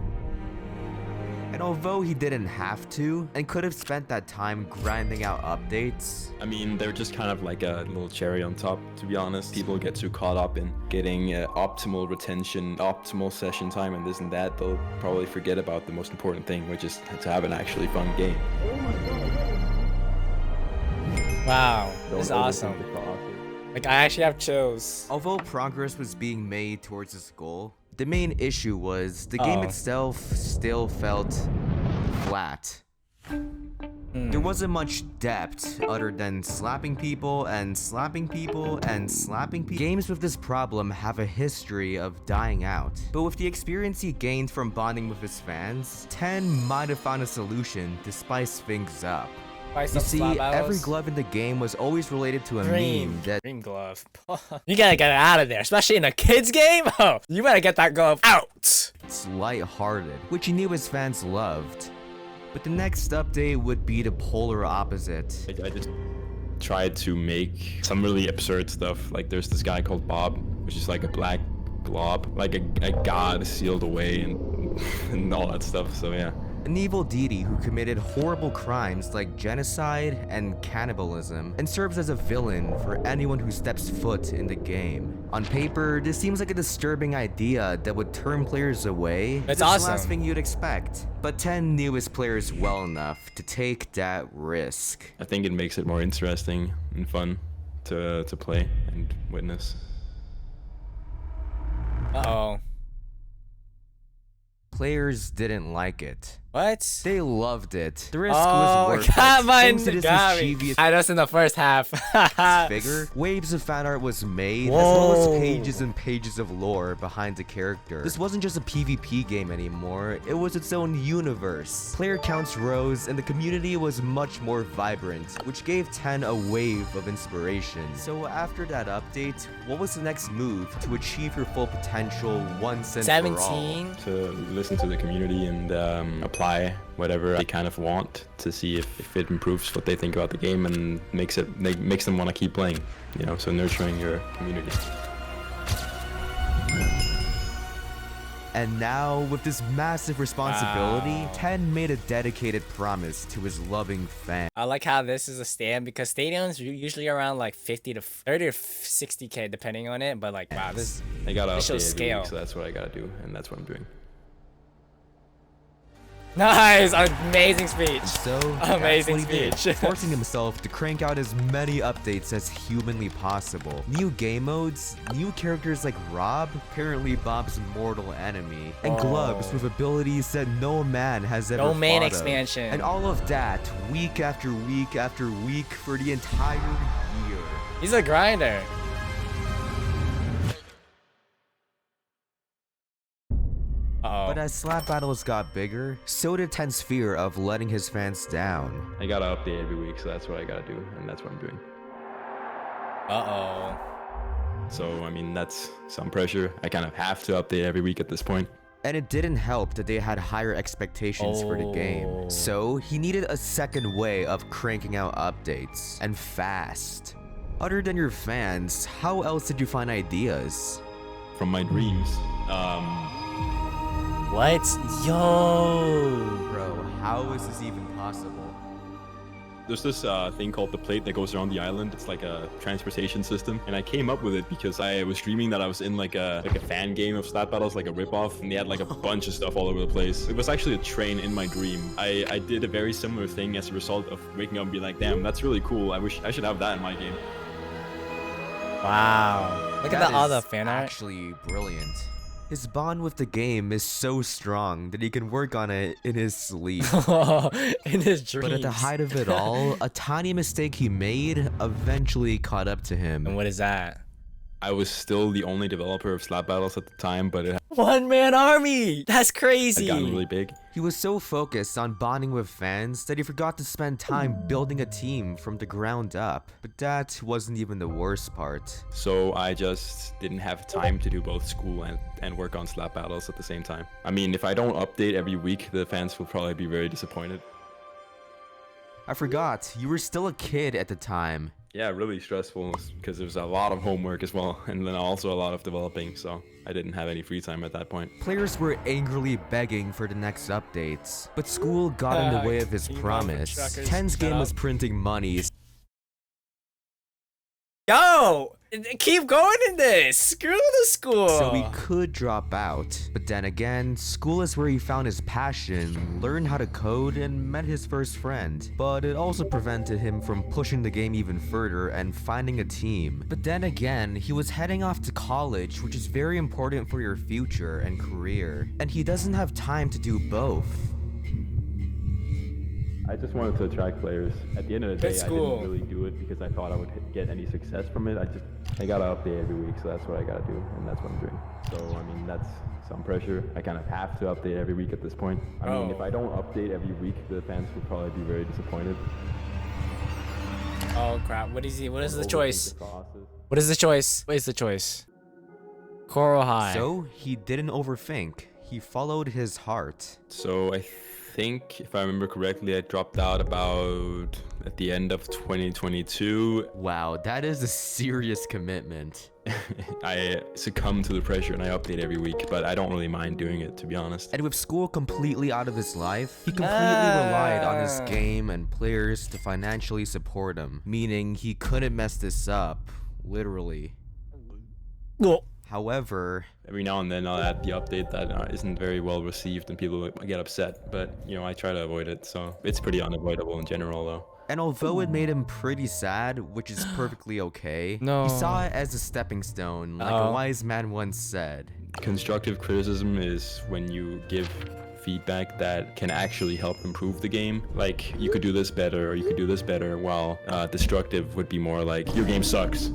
[SPEAKER 2] And although he didn't have to, and could have spent that time grinding out updates,
[SPEAKER 10] I mean, they're just kind of like a little cherry on top, to be honest. People get too caught up in getting optimal retention, optimal session time, and this and that. They'll probably forget about the most important thing, which is to have an actually fun game.
[SPEAKER 1] Wow, this is
[SPEAKER 10] Don't overthink
[SPEAKER 1] awesome.
[SPEAKER 10] the clock.
[SPEAKER 1] Like, I actually have chills.
[SPEAKER 2] although progress was being made towards this goal, the main issue was the game itself still felt flat. There wasn't much depth other than slapping people and slapping people and slapping people. Games with this problem have a history of dying out. But with the experience he gained from bonding with his fans, 10 might have found a solution to spice things up. You see, every glove in the game was always related to a meme that
[SPEAKER 1] Green glove. You gotta get it out of there, especially in a kid's game. Oh, you better get that glove out.
[SPEAKER 2] it's lighthearted, which he knew his fans loved. But the next update would be the polar opposite.
[SPEAKER 10] I just tried to make some really absurd stuff. Like there's this guy called Bob, which is like a black glob, like a god sealed away and all that stuff. So yeah.
[SPEAKER 2] An evil deity who committed horrible crimes like genocide and cannibalism, and serves as a villain for anyone who steps foot in the game. On paper, this seems like a disturbing idea that would turn players away.
[SPEAKER 1] It's
[SPEAKER 2] the
[SPEAKER 1] awesome.
[SPEAKER 2] last thing you'd expect. But 10 knew his players well enough to take that risk.
[SPEAKER 10] I think it makes it more interesting and fun to play and witness.
[SPEAKER 1] Uh-oh.
[SPEAKER 2] Players didn't like it.
[SPEAKER 1] What?
[SPEAKER 2] They loved it. The risk
[SPEAKER 1] Oh,
[SPEAKER 2] was worth
[SPEAKER 1] got
[SPEAKER 2] it.
[SPEAKER 1] mine.
[SPEAKER 2] Thanks to this
[SPEAKER 1] Got me.
[SPEAKER 2] mischievous
[SPEAKER 1] I know it's in the first half.
[SPEAKER 2] figure, waves of fan art was made, as
[SPEAKER 1] Whoa.
[SPEAKER 2] well as pages and pages of lore behind the character. This wasn't just a PvP game anymore, it was its own universe. Player counts rose, and the community was much more vibrant, which gave 10 a wave of inspiration. So after that update, what was the next move to achieve your full potential once and for all?
[SPEAKER 1] 17.
[SPEAKER 10] To listen to the community and apply whatever they kind of want to see if it improves what they think about the game and makes them want to keep playing, you know, so nurturing your community.
[SPEAKER 2] And now, with this massive responsibility,
[SPEAKER 1] Wow.
[SPEAKER 2] 10 made a dedicated promise to his loving fans.
[SPEAKER 1] I like how this is a stand because stadiums are usually around like 50 to 30 or 60K depending on it. But like, wow, this
[SPEAKER 10] I gotta
[SPEAKER 1] This shows
[SPEAKER 10] update every
[SPEAKER 1] scale.
[SPEAKER 10] week, so that's what I gotta do, and that's what I'm doing.
[SPEAKER 1] nice, amazing speech.
[SPEAKER 2] So,
[SPEAKER 1] Amazing
[SPEAKER 2] that's what he did,
[SPEAKER 1] speech.
[SPEAKER 2] forcing himself to crank out as many updates as humanly possible. New game modes, new characters like Rob, apparently Bob's mortal enemy, and gloves with abilities that no man has ever
[SPEAKER 1] Domain
[SPEAKER 2] thought of.
[SPEAKER 1] expansion.
[SPEAKER 2] And all of that, week after week after week for the entire year.
[SPEAKER 1] He's a grinder. Uh-oh.
[SPEAKER 2] But as slap battles got bigger, so did 10's fear of letting his fans down.
[SPEAKER 10] I gotta update every week, so that's what I gotta do, and that's what I'm doing.
[SPEAKER 1] Uh-oh.
[SPEAKER 10] So, I mean, that's some pressure. I kind of have to update every week at this point.
[SPEAKER 2] And it didn't help that they had higher expectations for the game. So he needed a second way of cranking out updates, and fast. Other than your fans, how else did you find ideas?
[SPEAKER 10] From my dreams.
[SPEAKER 1] What? Yo.
[SPEAKER 2] Bro, how is this even possible?
[SPEAKER 10] There's this thing called the plate that goes around the island. It's like a transportation system, and I came up with it because I was dreaming that I was in like a fan game of slap battles, like a ripoff, and they had like a bunch of stuff all over the place. It was actually a train in my dream. I did a very similar thing as a result of waking up and being like, damn, that's really cool. I wish I should have that in my game.
[SPEAKER 1] Wow. Look at
[SPEAKER 2] That
[SPEAKER 1] the all
[SPEAKER 2] is
[SPEAKER 1] the fan art.
[SPEAKER 2] actually brilliant. His bond with the game is so strong that he can work on it in his sleep.
[SPEAKER 1] In his dreams.
[SPEAKER 2] But at the height of it all, a tiny mistake he made eventually caught up to him.
[SPEAKER 1] And what is that?
[SPEAKER 10] I was still the only developer of slap battles at the time, but it
[SPEAKER 1] One-man army. That's
[SPEAKER 10] had
[SPEAKER 1] crazy.
[SPEAKER 10] gotten really big.
[SPEAKER 2] He was so focused on bonding with fans that he forgot to spend time building a team from the ground up. But that wasn't even the worst part.
[SPEAKER 10] So I just didn't have time to do both school and work on slap battles at the same time. I mean, if I don't update every week, the fans will probably be very disappointed.
[SPEAKER 2] I forgot, you were still a kid at the time.
[SPEAKER 10] Yeah, really stressful because there's a lot of homework as well, and then also a lot of developing, so I didn't have any free time at that point.
[SPEAKER 2] Players were angrily begging for the next updates, but school got in the way of his promise. Ten's game was printing money.
[SPEAKER 1] Yo! Keep going in this! Screw the school!
[SPEAKER 2] So he could drop out. But then again, school is where he found his passion, learned how to code, and met his first friend. But it also prevented him from pushing the game even further and finding a team. But then again, he was heading off to college, which is very important for your future and career. And he doesn't have time to do both.
[SPEAKER 10] I just wanted to attract players. At the end of the day, I didn't really do it because I thought I would get any success from it. I gotta update every week, so that's what I gotta do, and that's what I'm doing. So, I mean, that's some pressure. I kind of have to update every week at this point. I mean, if I don't update every week, the fans will probably be very disappointed.
[SPEAKER 1] Oh crap, what is the choice? What is the choice? What is the choice? Coral High.
[SPEAKER 2] So, he didn't overthink. He followed his heart.
[SPEAKER 10] So, I think, if I remember correctly, I dropped out about at the end of 2022.
[SPEAKER 2] Wow, that is a serious commitment.
[SPEAKER 10] I succumb to the pressure and I update every week, but I don't really mind doing it, to be honest.
[SPEAKER 2] And with school completely out of his life, he completely relied on his game and players to financially support him, meaning he couldn't mess this up, literally.
[SPEAKER 1] No.
[SPEAKER 2] However,
[SPEAKER 10] every now and then I'll add the update that isn't very well received and people get upset, but you know, I try to avoid it, so it's pretty unavoidable in general though.
[SPEAKER 2] And although it made him pretty sad, which is perfectly okay,
[SPEAKER 1] No.
[SPEAKER 2] he saw it as a stepping stone, like a wise man once said.
[SPEAKER 10] Constructive criticism is when you give feedback that can actually help improve the game. Like, you could do this better, or you could do this better, while destructive would be more like, your game sucks.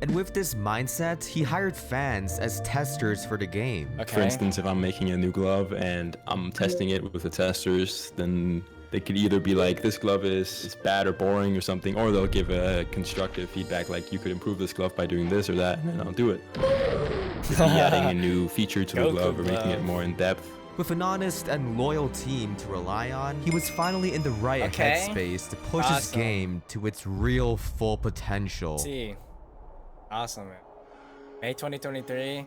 [SPEAKER 2] And with this mindset, he hired fans as testers for the game.
[SPEAKER 1] Okay.
[SPEAKER 10] For instance, if I'm making a new glove and I'm testing it with the testers, then they could either be like, this glove is bad or boring or something, or they'll give a constructive feedback like, you could improve this glove by doing this or that, and then I'll do it. Could be adding a new feature to the glove or making it more in depth.
[SPEAKER 2] With an honest and loyal team to rely on, he was finally in the right headspace to push his game to its real full potential.
[SPEAKER 1] See. Awesome, man. May 2023.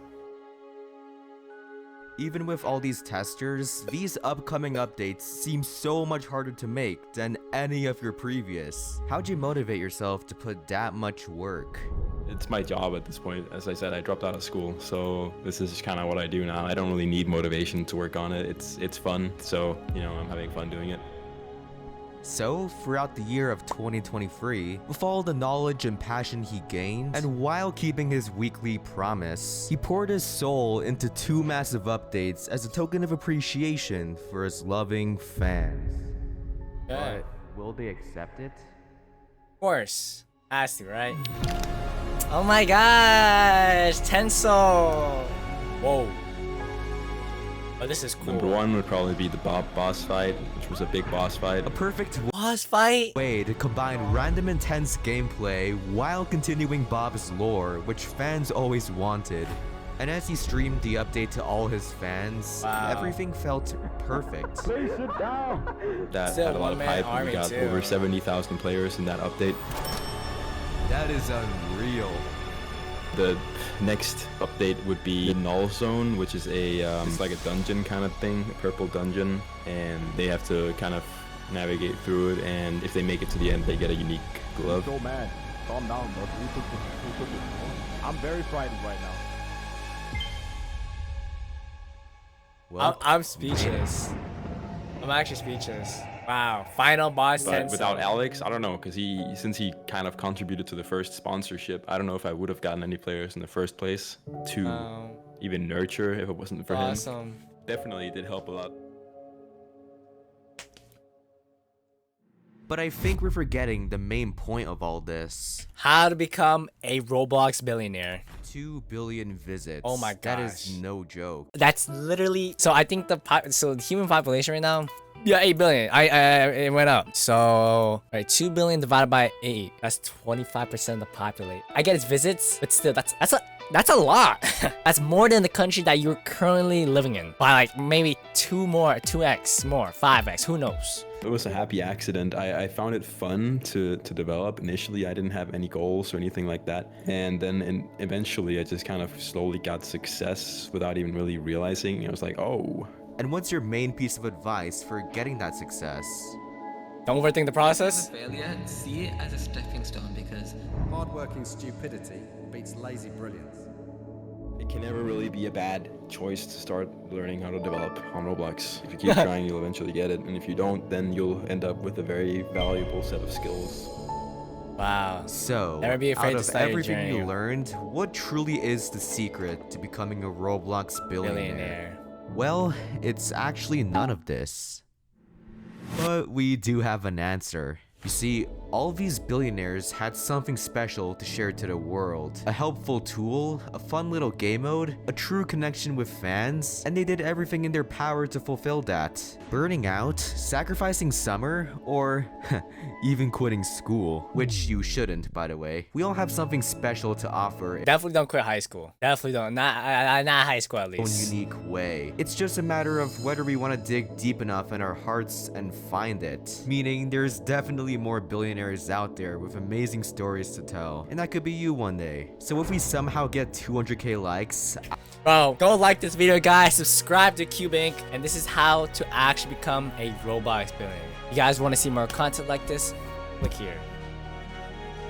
[SPEAKER 2] Even with all these testers, these upcoming updates seem so much harder to make than any of your previous. How'd you motivate yourself to put that much work?
[SPEAKER 10] It's my job at this point. As I said, I dropped out of school, so this is kind of what I do now. I don't really need motivation to work on it. It's fun, so, you know, I'm having fun doing it.
[SPEAKER 2] So, throughout the year of 2023, with all the knowledge and passion he gained, and while keeping his weekly promise, he poured his soul into 2 massive updates as a token of appreciation for his loving fans.
[SPEAKER 1] Yeah.
[SPEAKER 2] But will they accept it?
[SPEAKER 1] Of course. Has to, right? Oh my gosh! Tensol! Whoa. Oh, this is cool.
[SPEAKER 10] Number 1 would probably be the boss fight, which was a big boss fight.
[SPEAKER 2] A perfect
[SPEAKER 1] boss fight
[SPEAKER 2] way to combine random intense gameplay while continuing Bob's lore, which fans always wanted. And as he streamed the update to all his fans, everything felt perfect.
[SPEAKER 9] Please sit down.
[SPEAKER 10] That had a lot of hype. We got over 70,000 players in that update.
[SPEAKER 2] That is unreal.
[SPEAKER 10] The next update would be Null Zone, which is it's like a dungeon kind of thing, a purple dungeon, and they have to kind of navigate through it, and if they make it to the end, they get a unique glove.
[SPEAKER 9] So mad. Calm down, bro. I'm very frightened right now.
[SPEAKER 2] Well,
[SPEAKER 1] I'm speechless. I'm actually speechless. Wow, final boss.
[SPEAKER 10] But without Alex, I don't know, because since he kind of contributed to the first sponsorship, I don't know if I would have gotten any players in the first place to even nurture if it wasn't for him. Definitely did help a lot.
[SPEAKER 2] But I think we're forgetting the main point of all this.
[SPEAKER 1] How to become a Roblox billionaire.
[SPEAKER 2] 2 billion visits.
[SPEAKER 1] Oh my gosh.
[SPEAKER 2] That is no joke.
[SPEAKER 1] That's literally, so I think the human population right now Yeah, 8 billion. It went up. So, all right, 2 billion divided by 8. That's 25% of the population. I get its visits, but still, that's a lot. That's more than the country that you're currently living in by like maybe 2x more, 5x. Who knows?
[SPEAKER 10] It was a happy accident. I found it fun to develop. Initially, I didn't have any goals or anything like that. And then eventually, I just kind of slowly got success without even really realizing. I was like, oh.
[SPEAKER 2] And what's your main piece of advice for getting that success?
[SPEAKER 1] Don't overthink the process.
[SPEAKER 5] Failure, see it as a stepping stone because
[SPEAKER 8] Hardworking stupidity beats lazy brilliance.
[SPEAKER 10] It can never really be a bad choice to start learning how to develop on Roblox. If you keep trying, you'll eventually get it. And if you don't, then you'll end up with a very valuable set of skills.
[SPEAKER 1] Wow.
[SPEAKER 2] So,
[SPEAKER 1] Never be afraid
[SPEAKER 2] out
[SPEAKER 1] to
[SPEAKER 2] of
[SPEAKER 1] start your
[SPEAKER 2] everything
[SPEAKER 1] journey.
[SPEAKER 2] you learned, what truly is the secret to becoming a Roblox billionaire?
[SPEAKER 1] Billionaire.
[SPEAKER 2] Well, it's actually none of this. But we do have an answer. You see, all these billionaires had something special to share to the world. A helpful tool, a fun little game mode, a true connection with fans, and they did everything in their power to fulfill that. Burning out, sacrificing summer, or even quitting school, which you shouldn't, by the way. We all have something special to offer.
[SPEAKER 1] Definitely don't quit high school. Definitely don't. Not high school at
[SPEAKER 2] Own
[SPEAKER 1] least.
[SPEAKER 2] unique way. It's just a matter of whether we want to dig deep enough in our hearts and find it. Meaning, there's definitely more billionaires out there with amazing stories to tell. And that could be you one day. So if we somehow get 200k likes,
[SPEAKER 1] Bro, go like this video, guys. Subscribe to Cube Inc. And this is how to actually become a Roblox billionaire. You guys want to see more content like this? Click here.